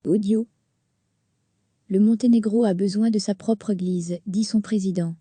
Audio. Le Monténégro a besoin de sa propre église, dit son président.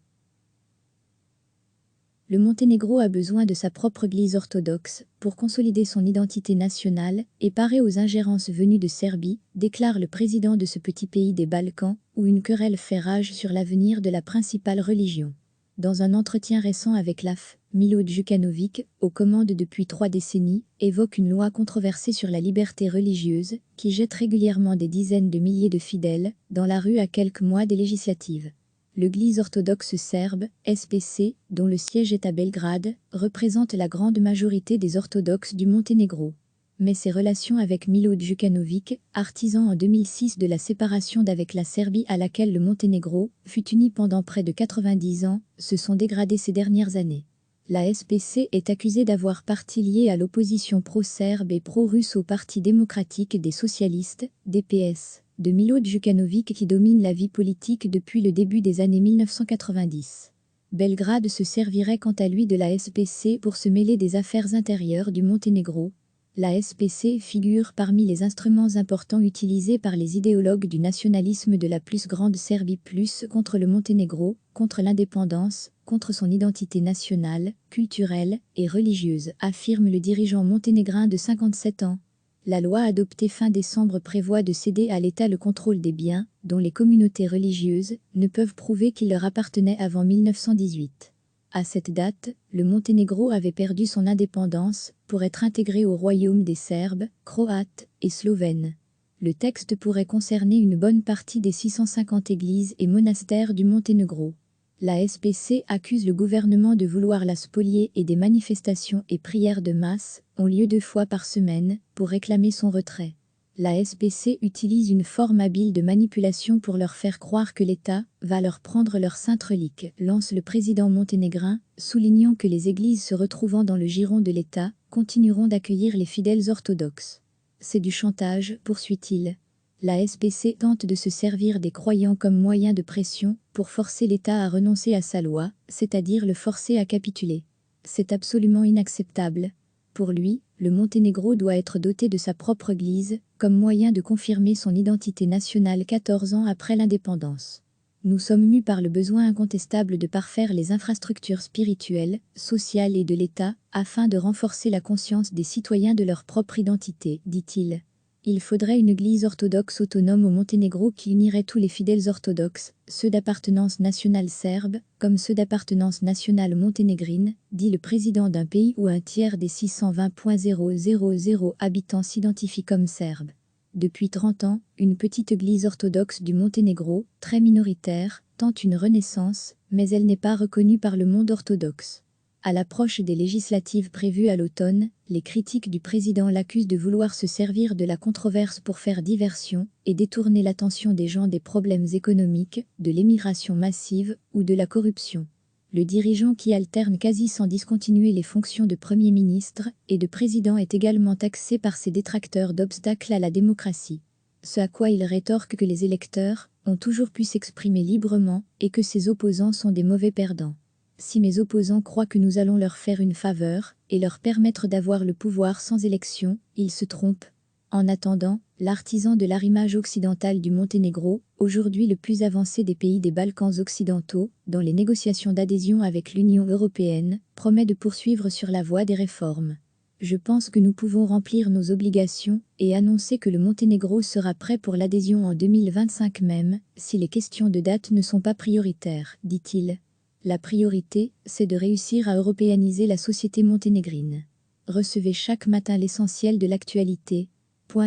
Le Monténégro a besoin de sa propre église orthodoxe pour consolider son identité nationale et parer aux ingérences venues de Serbie, déclare le président de ce petit pays des Balkans, où une querelle fait rage sur l'avenir de la principale religion. Dans un entretien récent avec l'AF, Milo Djukanovic, aux commandes depuis 3 décennies, évoque une loi controversée sur la liberté religieuse, qui jette régulièrement des dizaines de milliers de fidèles dans la rue à quelques mois des législatives. L'Église orthodoxe serbe, SPC, dont le siège est à Belgrade, représente la grande majorité des orthodoxes du Monténégro. Mais ses relations avec Milo Djukanovic, artisan en 2006 de la séparation d'avec la Serbie à laquelle le Monténégro fut uni pendant près de 90 ans, se sont dégradées ces dernières années. La SPC est accusée d'avoir parti lié à l'opposition pro-serbe et pro-russe au Parti démocratique des socialistes, DPS, de Milo Djukanovic qui domine la vie politique depuis le début des années 1990. Belgrade se servirait quant à lui de la SPC pour se mêler des affaires intérieures du Monténégro. La SPC figure parmi les instruments importants utilisés par les idéologues du nationalisme de la plus grande Serbie plus contre le Monténégro, contre l'indépendance, contre son identité nationale, culturelle et religieuse, affirme le dirigeant monténégrin de 57 ans. La loi adoptée fin décembre prévoit de céder à l'État le contrôle des biens, dont les communautés religieuses ne peuvent prouver qu'ils leur appartenaient avant 1918. À cette date, le Monténégro avait perdu son indépendance pour être intégré au royaume des Serbes, Croates et Slovènes. Le texte pourrait concerner une bonne partie des 650 églises et monastères du Monténégro. La SPC accuse le gouvernement de vouloir la spolier et des manifestations et prières de masse ont lieu 2 fois par semaine pour réclamer son retrait. La SPC utilise une forme habile de manipulation pour leur faire croire que l'État va leur prendre leurs saintes reliques, lance le président monténégrin, soulignant que les églises se retrouvant dans le giron de l'État continueront d'accueillir les fidèles orthodoxes. C'est du chantage, poursuit-il. La SPC tente de se servir des croyants comme moyen de pression pour forcer l'État à renoncer à sa loi, c'est-à-dire le forcer à capituler. C'est absolument inacceptable. Pour lui, le Monténégro doit être doté de sa propre église, comme moyen de confirmer son identité nationale 14 ans après l'indépendance. Nous sommes mus par le besoin incontestable de parfaire les infrastructures spirituelles, sociales et de l'État, afin de renforcer la conscience des citoyens de leur propre identité, dit-il. Il faudrait une église orthodoxe autonome au Monténégro qui unirait tous les fidèles orthodoxes, ceux d'appartenance nationale serbe, comme ceux d'appartenance nationale monténégrine, dit le président d'un pays où un tiers des 620,000 habitants s'identifient comme serbes. Depuis 30 ans, une petite église orthodoxe du Monténégro, très minoritaire, tente une renaissance, mais elle n'est pas reconnue par le monde orthodoxe. À l'approche des législatives prévues à l'automne, les critiques du président l'accusent de vouloir se servir de la controverse pour faire diversion et détourner l'attention des gens des problèmes économiques, de l'émigration massive ou de la corruption. Le dirigeant qui alterne quasi sans discontinuer les fonctions de Premier ministre et de président est également taxé par ses détracteurs d'obstacles à la démocratie. Ce à quoi il rétorque que les électeurs ont toujours pu s'exprimer librement et que ses opposants sont des mauvais perdants. Si mes opposants croient que nous allons leur faire une faveur et leur permettre d'avoir le pouvoir sans élection, ils se trompent. En attendant, l'artisan de l'arrimage occidental du Monténégro, aujourd'hui le plus avancé des pays des Balkans occidentaux, dans les négociations d'adhésion avec l'Union européenne, promet de poursuivre sur la voie des réformes. Je pense que nous pouvons remplir nos obligations et annoncer que le Monténégro sera prêt pour l'adhésion en 2025 même, si les questions de date ne sont pas prioritaires, dit-il. La priorité, c'est de réussir à européaniser la société monténégrine. Recevez chaque matin l'essentiel de l'actualité.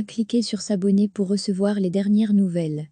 Cliquez sur s'abonner pour recevoir les dernières nouvelles.